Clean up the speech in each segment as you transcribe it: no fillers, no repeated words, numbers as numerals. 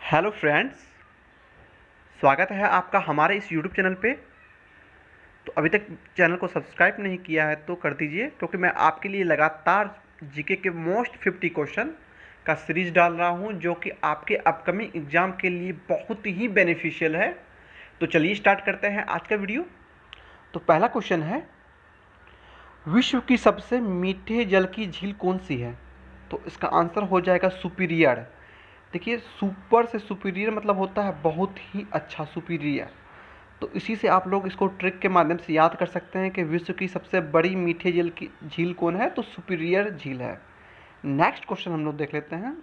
Hello friends, स्वागत है आपका हमारे इस यूट्यूब चैनल पे। तो अभी तक चैनल को सब्सक्राइब नहीं किया है तो कर दीजिए, क्योंकि मैं आपके लिए लगातार जीके के मोस्ट 50 क्वेश्चन का सीरीज डाल रहा हूं, जो कि आपके अपकमिंग एग्ज़ाम के लिए बहुत ही बेनिफिशियल है। तो चलिए स्टार्ट करते हैं आज का वीडियो। तो पहला क्वेश्चन है, विश्व की सबसे मीठे जल की झील कौन सी है? तो इसका आंसर हो जाएगा सुपीरियर। देखिए, सुपर से सुपीरियर मतलब होता है बहुत ही अच्छा, सुपीरियर। तो इसी से आप लोग इसको ट्रिक के माध्यम से याद कर सकते हैं कि विश्व की सबसे बड़ी मीठे जल की झील कौन है, तो सुपीरियर झील है। नेक्स्ट क्वेश्चन हम लोग देख लेते हैं,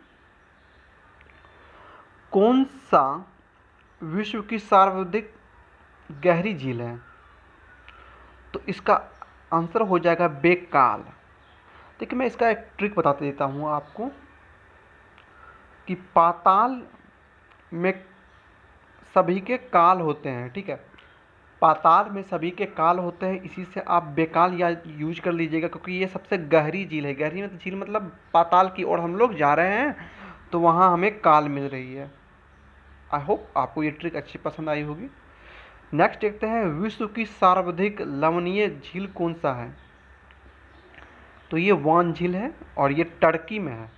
कौन सा विश्व की सर्वाधिक गहरी झील है? तो इसका आंसर हो जाएगा बेकाल। देखिए, मैं इसका एक ट्रिक बता देता हूँ आपको कि पाताल में सभी के काल होते हैं, ठीक है। पाताल में सभी के काल होते हैं, इसी से आप बेकाल या यूज कर लीजिएगा, क्योंकि ये सबसे गहरी झील है। गहरी मतलब झील मतलब पाताल की ओर हम लोग जा रहे हैं, तो वहाँ हमें काल मिल रही है। आई होप आपको ये ट्रिक अच्छी पसंद आई होगी। नेक्स्ट देखते हैं, विश्व की सर्वाधिक लवणीय झील कौन सा है? तो ये वान झील है और ये टर्की में है।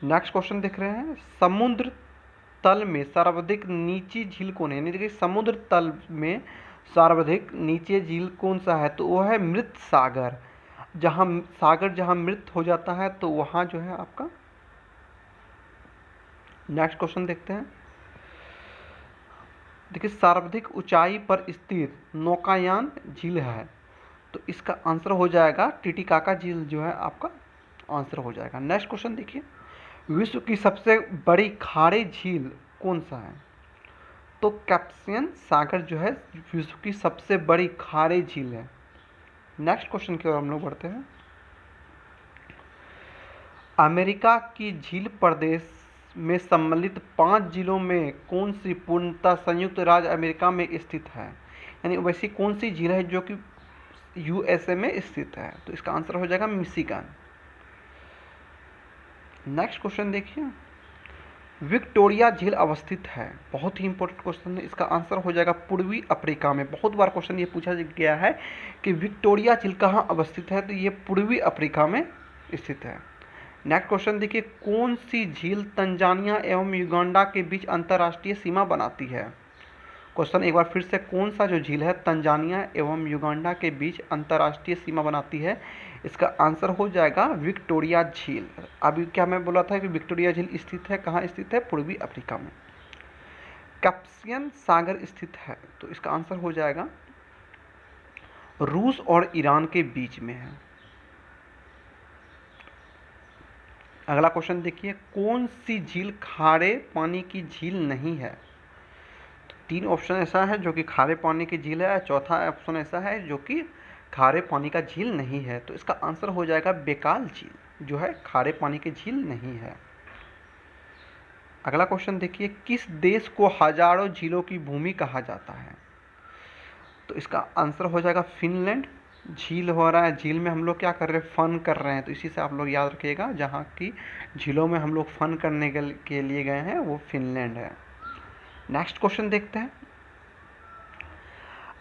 नेक्स्ट क्वेश्चन देख रहे हैं, समुद्र तल में सर्वाधिक नीची झील कौन है? यानी देखिए, समुद्र तल में सर्वाधिक नीचे झील कौन सा है? तो वो है मृत सागर। जहाँ मृत हो जाता है तो वहाँ जो है आपका। नेक्स्ट क्वेश्चन देखते हैं, देखिए, सर्वाधिक ऊंचाई पर स्थित नौकायान झील है। तो इसका आंसर हो जाएगा टिटिकाका झील, जो है आपका आंसर हो जाएगा। नेक्स्ट क्वेश्चन देखिए, विश्व की सबसे बड़ी खाड़ी झील कौन सा है? तो कैप्सियन सागर जो है विश्व की सबसे बड़ी खाड़ी झील है। नेक्स्ट क्वेश्चन की ओर हम लोग बढ़ते हैं, अमेरिका की झील प्रदेश में सम्मिलित 5 जिलों में कौन सी पूर्णतः संयुक्त राज्य अमेरिका में स्थित है? यानी वैसी कौन सी झील है जो कि यूएसए में स्थित है? तो इसका आंसर हो जाएगा मिशिगन। नेक्स्ट क्वेश्चन देखिए, विक्टोरिया झील अवस्थित है। बहुत ही इंपॉर्टेंट क्वेश्चन है, इसका आंसर हो जाएगा पूर्वी अफ्रीका में। बहुत बार क्वेश्चन ये पूछा गया है कि विक्टोरिया झील कहाँ अवस्थित है, तो ये पूर्वी अफ्रीका में स्थित है। नेक्स्ट क्वेश्चन देखिए, कौन सी झील तंजानिया एवं युगांडा के बीच अंतर्राष्ट्रीय सीमा बनाती है? क्वेश्चन एक बार फिर से, कौन सा जो झील है तंजानिया एवं युगांडा के बीच अंतर्राष्ट्रीय सीमा बनाती है? इसका आंसर हो जाएगा विक्टोरिया झील। अभी क्या मैं बोला था कि विक्टोरिया झील स्थित है कहाँ? स्थित है पूर्वी अफ्रीका में। कैप्सियन सागर स्थित है, तो इसका आंसर हो जाएगा रूस और ईरान के बीच में है। अगला क्वेश्चन देखिए, कौन सी झील खारे पानी की झील नहीं है? तो 3 ऑप्शन ऐसा है जो कि खारे पानी की झील है, चौथा ऑप्शन ऐसा है जो कि खारे पानी का झील नहीं है। तो इसका आंसर हो जाएगा बेकाल झील, जो है खारे पानी की झील नहीं है। अगला क्वेश्चन देखिए, किस देश को हजारों झीलों की भूमि कहा जाता है? तो इसका आंसर हो जाएगा फिनलैंड। झील हो रहा है, झील में हम लोग क्या कर रहे हैं? फन कर रहे हैं, तो इसी से आप लोग याद रखिएगा, जहाँ की झीलों में हम लोग फन करने के लिए गए हैं वो फिनलैंड है। नेक्स्ट क्वेश्चन देखते हैं,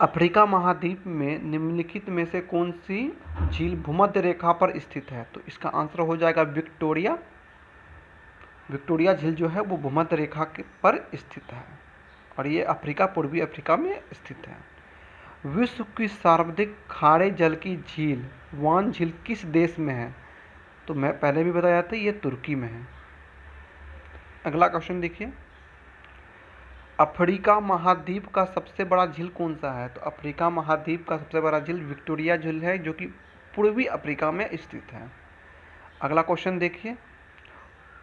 अफ्रीका महाद्वीप में निम्नलिखित में से कौन सी झील भूमध्य रेखा पर स्थित है? तो इसका आंसर हो जाएगा विक्टोरिया। विक्टोरिया झील जो है वो भूमध्य रेखा पर स्थित है और ये अफ्रीका, पूर्वी अफ्रीका में स्थित है। विश्व की सर्वाधिक खारे जल की झील वान झील किस देश में है? तो मैं पहले भी बताया था, ये तुर्की में है। अगला क्वेश्चन देखिए, अफ्रीका महाद्वीप का सबसे बड़ा झील कौन सा है? तो अफ्रीका महाद्वीप का सबसे बड़ा झील विक्टोरिया झील है, जो कि पूर्वी अफ्रीका में स्थित है। अगला क्वेश्चन देखिए,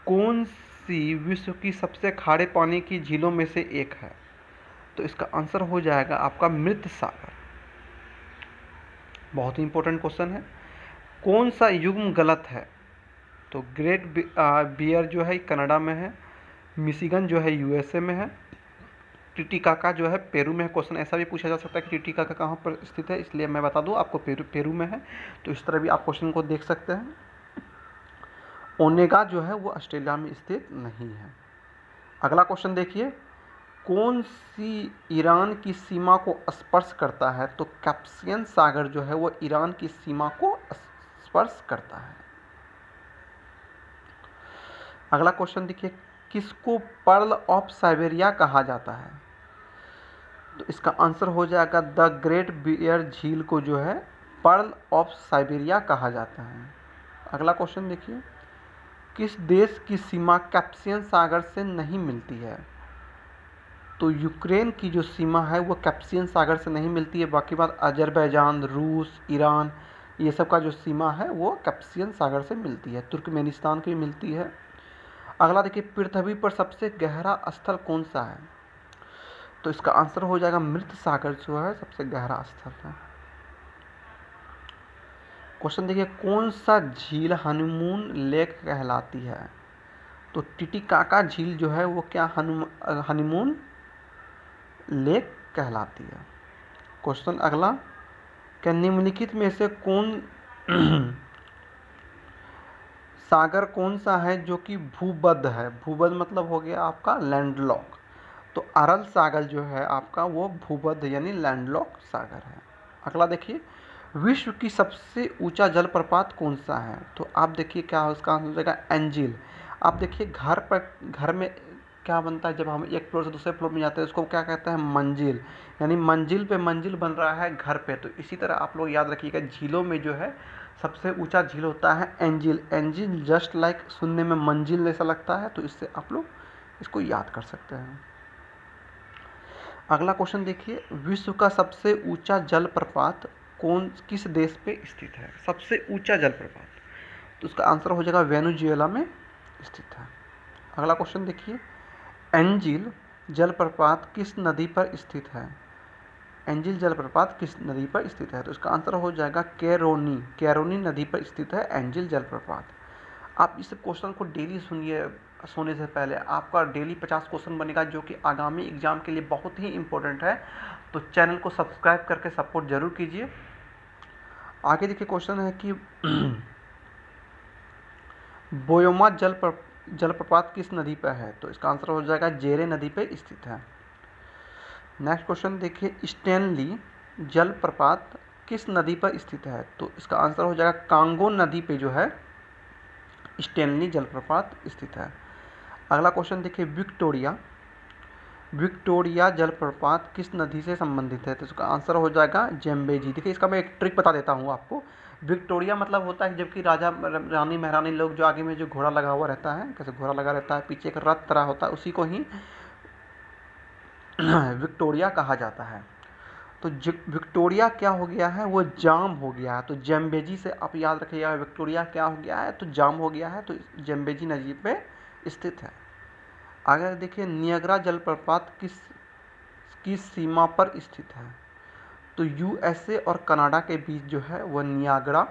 कौन सी विश्व की सबसे खारे पानी की झीलों में से एक है? तो इसका आंसर हो जाएगा आपका मृत सागर। बहुत ही इंपॉर्टेंट क्वेश्चन है। कौन सा युग्म गलत है? तो ग्रेट बियर जो है कनाडा में है, मिशिगन जो है यूएसए में है, टिटिकाका जो है पेरू में है। क्वेश्चन ऐसा भी पूछा जा सकता है कि टिटिकाका कहाँ पर स्थित है, इसलिए मैं बता दूं आपको पेरू में है। तो इस तरह भी आप क्वेश्चन को देख सकते हैं। ओनेगा जो है वो ऑस्ट्रेलिया में स्थित नहीं है। अगला क्वेश्चन देखिए, कौन सी ईरान की सीमा को स्पर्श करता है? तो कैस्पियन सागर जो है वो ईरान की सीमा को स्पर्श करता है। अगला क्वेश्चन देखिए, किसको पर्ल ऑफ साइबेरिया कहा जाता है? तो इसका आंसर हो जाएगा द ग्रेट बियर झील को जो है पर्ल ऑफ साइबेरिया कहा जाता है। अगला क्वेश्चन देखिए, किस देश की सीमा कैस्पियन सागर से नहीं मिलती है? तो यूक्रेन की जो सीमा है वो कैस्पियन सागर से नहीं मिलती है। बाकी बात अजरबैजान, रूस, ईरान, ये सब का जो सीमा है वो कैस्पियन सागर से मिलती है। तुर्कमेनिस्तान की मिलती है। अगला देखिए, पृथ्वी पर सबसे गहरा स्थल कौन सा है? तो इसका आंसर हो जाएगा मृत सागर जो है सबसे गहरा स्थल है। क्वेश्चन देखिए, कौन सा झील हनीमून लेक कहलाती है? तो टिटिकाका झील जो है वो क्या हनीमून लेक कहलाती है। क्वेश्चन अगला, क्या निम्नलिखित में से कौन सागर कौन सा है जो कि भूबद्ध है? भूबद्ध मतलब हो गया आपका लैंडलॉक। तो अरल सागर जो है आपका वो भूबद्ध यानी लैंडलॉक सागर है। अगला देखिए, विश्व की सबसे ऊंचा जलप्रपात कौन सा है? तो आप देखिए क्या है उसका आंसर हो जाएगा एंजिल। आप देखिए घर में क्या बनता है, जब हम एक फ्लोर से दूसरे फ्लोर में जाते हैं उसको क्या कहते हैं? मंजिल। यानी मंजिल पे मंजिल बन रहा है घर पे। तो इसी तरह आप लोग याद रखिएगा, झीलों में जो है सबसे ऊंचा झील होता है एंजिल। एंजिल जस्ट लाइक सुनने में मंजिल जैसा लगता है, तो इससे आप लोग इसको याद कर सकते हैं। अगला क्वेश्चन देखिए, विश्व का सबसे ऊंचा जलप्रपात किस देश पे स्थित है? सबसे ऊंचा जलप्रपात, तो उसका आंसर हो जाएगा वेनेजुएला में स्थित है। अगला क्वेश्चन देखिए, एंजिल जलप्रपात किस नदी पर स्थित है? एंजिल जलप्रपात किस नदी पर स्थित है? तो इसका आंसर हो जाएगा कैरोनी नदी पर स्थित है एंजिल जलप्रपात। आप इस क्वेश्चन को डेली सुनिए, सोने से पहले आपका डेली 50 क्वेश्चन बनेगा जो कि आगामी एग्जाम के लिए बहुत ही इंपॉर्टेंट है। तो चैनल को सब्सक्राइब करके सपोर्ट जरूर कीजिए। आगे देखिए, क्वेश्चन है कि बोयोमा जलप्रपात किस नदी पर है? तो इसका आंसर हो जाएगा जेरे नदी पर स्थित है। नेक्स्ट क्वेश्चन देखिए, स्टैनली जलप्रपात किस नदी पर स्थित है? तो इसका आंसर हो जाएगा कांगो नदी पे जो है स्टैनली जलप्रपात स्थित है। अगला क्वेश्चन देखिए, विक्टोरिया जलप्रपात किस नदी से संबंधित है? तो इसका आंसर हो जाएगा जेम्बेजी। देखिए, इसका मैं एक ट्रिक बता देता हूँ आपको। विक्टोरिया मतलब होता है जबकि राजा रानी महारानी लोग जो आगे में जो घोड़ा लगा हुआ रहता है, कैसे घोड़ा लगा रहता है, पीछे एक रथ तरह होता है, उसी को ही विक्टोरिया कहा जाता है। तो विक्टोरिया क्या हो गया है? वो जाम हो गया है। तो जेम्बेजी से आप याद रखिएगा, विक्टोरिया क्या हो गया है? तो जाम हो गया है। तो जेम्बेजी नदी पे स्थित है। आगे देखिए, नियाग्रा जलप्रपात किस सीमा पर स्थित है? तो यूएसए और कनाडा के बीच जो है वह नियाग्रा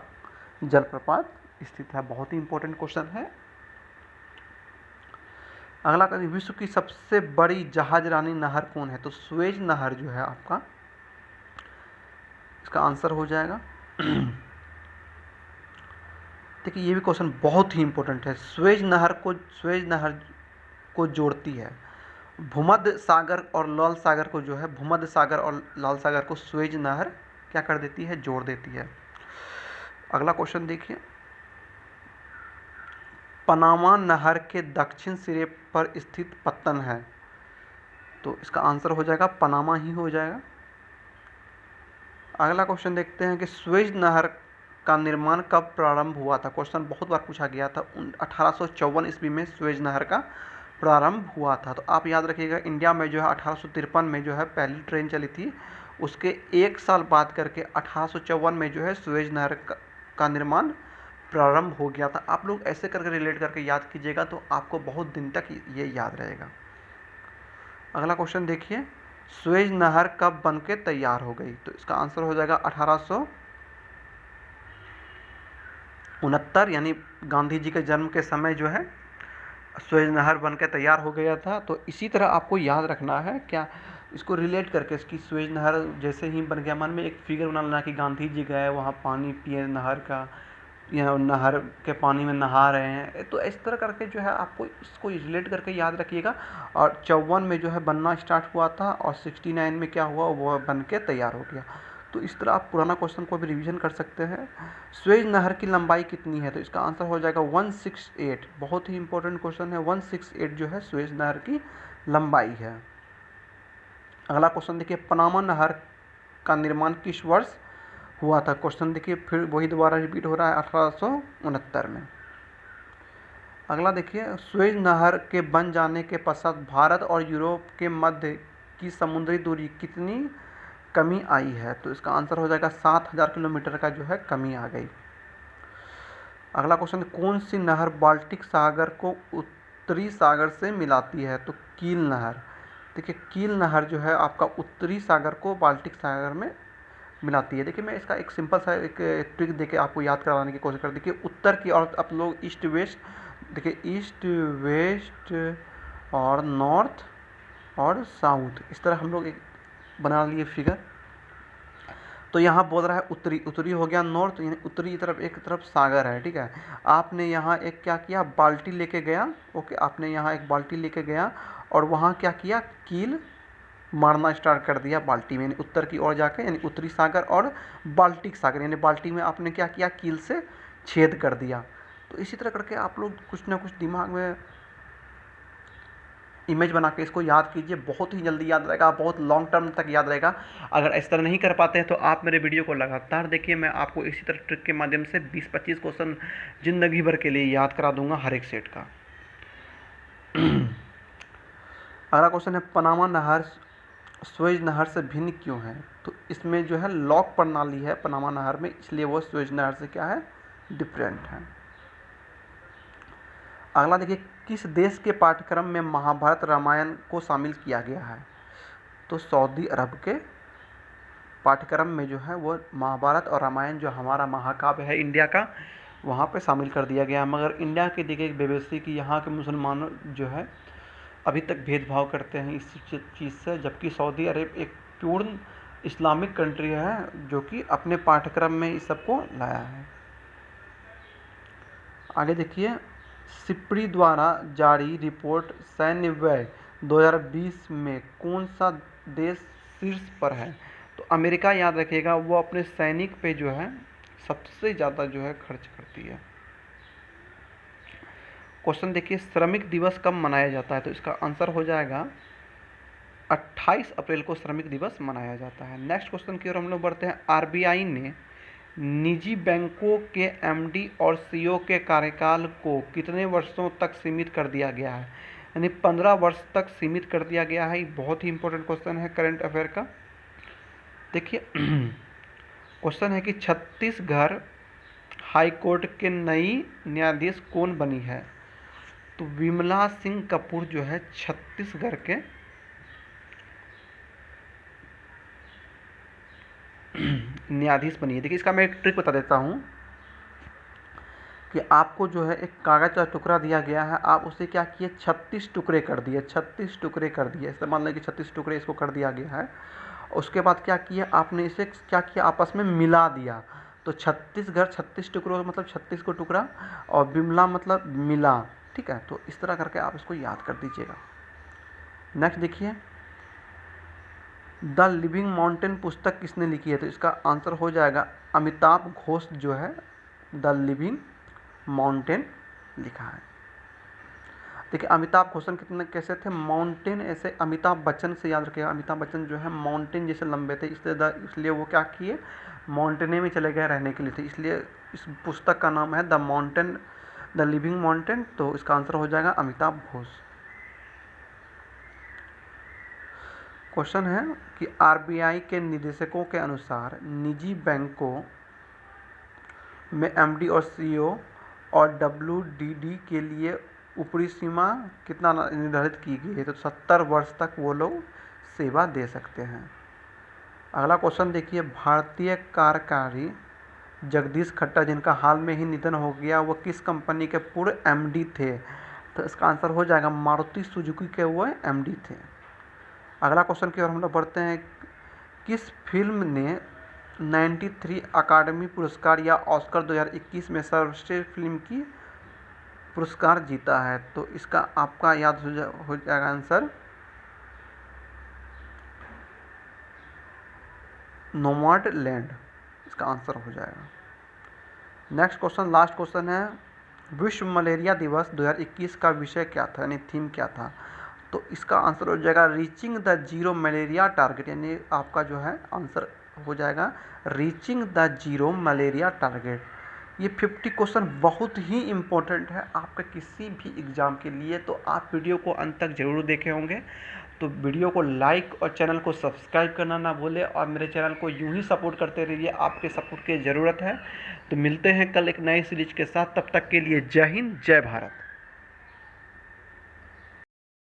जलप्रपात स्थित है। बहुत ही इंपॉर्टेंट क्वेश्चन है। अगला कभी, विश्व की सबसे बड़ी जहाजरानी नहर कौन है? तो सुएज नहर जो है आपका, इसका आंसर हो जाएगा देखिए, ये भी क्वेश्चन बहुत ही इंपॉर्टेंट है। सुएज नहर को जोड़ती है भूमध्य सागर और लाल सागर को, जो है भूमध्य सागर और लाल सागर को सुएज नहर क्या कर देती है? जोड़ देती है। अगला क्वेश्चन देखिए, पनामा नहर के दक्षिण सिरे पर स्थित पत्तन है। तो इसका आंसर हो जाएगा पनामा ही हो जाएगा। अगला क्वेश्चन देखते हैं कि सुएज नहर का निर्माण कब प्रारंभ हुआ था? क्वेश्चन बहुत बार पूछा गया था। 1854 ईस्वी में सुएज नहर का प्रारंभ हुआ था। तो आप याद रखिएगा, इंडिया में जो है 1853 में जो है पहली ट्रेन चली थी, उसके एक साल बाद करके 1854 में जो है सुएज नहर का निर्माण प्रारंभ हो गया था। आप लोग ऐसे करके रिलेट करके याद कीजिएगा तो आपको बहुत दिन तक ये याद रहेगा। अगला क्वेश्चन देखिए, सुएज नहर कब बन के तैयार हो गई? तो इसका आंसर हो जाएगा 1869, यानी गांधी जी के जन्म के समय जो है सुएज नहर बन के तैयार हो गया था। तो इसी तरह आपको याद रखना है, क्या इसको रिलेट करके, इसकी सुएज नहर जैसे ही बन गया, मन में एक फिगर बना लेना कि गांधी जी गए वहाँ पानी पिए नहर का, या नहर के पानी में नहा रहे हैं। तो इस तरह करके जो है आपको इसको रिलेट करके याद रखिएगा। और 54 में जो है बनना स्टार्ट हुआ था और 69 में क्या हुआ, वो बन के तैयार हो गया। तो इस तरह आप पुराना क्वेश्चन को भी रिवीजन कर सकते हैं। स्वेज नहर की लंबाई कितनी है, तो इसका आंसर हो जाएगा 168। बहुत ही इंपॉर्टेंट क्वेश्चन है, 168 जो है स्वेज नहर की लंबाई है। अगला क्वेश्चन देखिए, पनामा नहर का निर्माण किस वर्ष हुआ था। क्वेश्चन देखिए फिर वही दोबारा रिपीट हो रहा है, 1869 में। अगला देखिए, स्वेज नहर के बन जाने के पश्चात भारत और यूरोप के मध्य की समुद्री दूरी कितनी कमी आई है, तो इसका आंसर हो जाएगा 7000 किलोमीटर का जो है कमी आ गई। अगला क्वेश्चन, कौन सी नहर बाल्टिक सागर को उत्तरी सागर से मिलाती है, तो कील नहर। देखिए कील नहर जो है आपका उत्तरी सागर को बाल्टिक सागर में मिलाती है। देखिए मैं इसका एक सिंपल सा एक ट्रिक देके आपको याद कराने की कोशिश कर। देखिए उत्तर की और आप लोग ईस्ट वेस्ट, देखिए ईस्ट वेस्ट और नॉर्थ और साउथ, इस तरह हम लोग एक बना लिए फिगर। तो यहाँ बोल रहा है उत्तरी, उत्तरी हो गया नॉर्थ, यानी उत्तरी तरफ एक तरफ सागर है, ठीक है। आपने यहाँ एक क्या किया, बाल्टी लेके गया, ओके, आपने यहाँ एक बाल्टी लेके गया और वहाँ क्या किया, कील मारना स्टार्ट कर दिया बाल्टी में, यानी उत्तर की ओर जाके, यानी उत्तरी सागर और बाल्टिक सागर, यानी बाल्टी में आपने क्या किया, कील से छेद कर दिया। तो इसी तरह करके आप लोग कुछ ना कुछ दिमाग में इमेज बना के इसको याद कीजिए, बहुत ही जल्दी याद रहेगा, बहुत लॉन्ग टर्म तक याद रहेगा। अगर इस तरह नहीं कर पाते हैं तो आप मेरे वीडियो को लगातार देखिए, मैं आपको इसी तरह ट्रिक के माध्यम से 20-25 क्वेश्चन ज़िंदगी भर के लिए याद करा दूंगा हर एक सेट का। अगला क्वेश्चन है, पनामा नहर स्वेज नहर से भिन्न क्यों है, तो इसमें जो है लॉक प्रणाली है पनामा नहर में, इसलिए वो स्वेज नहर से क्या है, डिफरेंट है। अगला देखिए, किस देश के पाठ्यक्रम में महाभारत रामायण को शामिल किया गया है, तो सऊदी अरब के पाठ्यक्रम में जो है वो महाभारत और रामायण जो हमारा महाकाव्य है इंडिया का, वहाँ पे शामिल कर दिया गया। मगर इंडिया के देखिए बेबसी की यहाँ के मुसलमान जो है अभी तक भेदभाव करते हैं इस चीज़ से, जबकि सऊदी अरब एक पूर्ण इस्लामिक कंट्री है जो कि अपने पाठ्यक्रम में इस सबको लाया है। आगे देखिए, सिप्री द्वारा जारी रिपोर्ट सैन्य व्यय 2020 में कौन सा देश शीर्ष पर है, तो अमेरिका याद रखिएगा, वो अपने सैनिक पे जो है सबसे ज़्यादा जो है खर्च करती है। क्वेश्चन देखिए, श्रमिक दिवस कब मनाया जाता है, तो इसका आंसर हो जाएगा 28 अप्रैल को श्रमिक दिवस मनाया जाता है। नेक्स्ट क्वेश्चन की ओर हम लोग बढ़ते हैं। आरबीआई ने निजी बैंकों के एमडी और सीईओ के कार्यकाल को कितने वर्षों तक सीमित कर दिया गया है, यानी 15 वर्ष तक सीमित कर दिया गया है। बहुत ही इंपॉर्टेंट क्वेश्चन है करंट अफेयर का। देखिए क्वेश्चन है कि छत्तीसगढ़ हाई कोर्ट के नई न्यायाधीश कौन बनी है, तो विमला सिंह कपूर जो है छत्तीसगढ़ के न्यायाधीश बनी है। देखिए इसका मैं एक ट्रिक बता देता हूँ कि आपको जो है एक कागज़ का टुकड़ा दिया गया है, आप उसे क्या किए, 36 टुकड़े कर दिए, 36 टुकड़े कर दिए, इसे मान लें कि 36 टुकड़े इसको कर दिया गया है। उसके बाद क्या किया आपने, इसे क्या किया, आपस में मिला दिया। तो छत्तीसगढ़ 36 टुकड़ों मतलब 36 को टुकड़ा, और बिमला मतलब मिला, ठीक है। तो इस तरह करके आप इसको याद कर दीजिएगा। नेक्स्ट देखिए, द लिविंग माउंटेन पुस्तक किसने लिखी है, तो इसका आंसर हो जाएगा अमिताभ घोष जो है द लिविंग माउंटेन लिखा है। देखिए अमिताभ घोष कितने कैसे थे, माउंटेन ऐसे अमिताभ बच्चन से याद रखिएगा, अमिताभ बच्चन जो है माउंटेन जैसे लंबे थे, इसलिए वो क्या किए, माउंटेने में चले गए रहने के लिए थे, इसलिए इस पुस्तक का नाम है the mountain, the living mountain. तो इसका आंसर हो जाएगा अमिताभ घोष। क्वेश्चन है कि आरबीआई के निदेशकों के अनुसार निजी बैंकों में एमडी और सीईओ और डब्ल्यूडीडी के लिए ऊपरी सीमा कितना निर्धारित की गई है, तो 70 वर्ष तक वो लोग सेवा दे सकते हैं। अगला क्वेश्चन देखिए, भारतीय कार्यकारी जगदीश खट्टर जिनका हाल में ही निधन हो गया, वो किस कंपनी के पूर्व एमडी थे, तो इसका आंसर हो जाएगा मारुति सुजुकी के वो एमडी थे। अगला क्वेश्चन की ओर हम लोग बढ़ते हैं, किस फिल्म ने 93 अकादमी पुरस्कार या ऑस्कर 2021 में सर्वश्रेष्ठ फिल्म की पुरस्कार जीता है। तो इसका आपका याद हो जाएगा आंसर नोमैडलैंड, इसका आंसर हो जाएगा। नेक्स्ट क्वेश्चन, लास्ट क्वेश्चन है, विश्व मलेरिया दिवस 2021 का विषय क्या था, यानी थीम क्या था। तो इसका आंसर हो जाएगा reaching the zero malaria target, यानी आपका जो है आंसर हो जाएगा reaching the zero malaria target. ये 50 क्वेश्चन बहुत ही इम्पोर्टेंट है आपके किसी भी एग्ज़ाम के लिए, तो आप वीडियो को अंत तक जरूर देखे होंगे। तो वीडियो को लाइक और चैनल को सब्सक्राइब करना ना भूलें, और मेरे चैनल को यूं ही सपोर्ट करते रहिए, आपके सपोर्ट की ज़रूरत है। तो मिलते हैं कल एक नई सीरीज के साथ, तब तक के लिए जय हिंद जय भारत।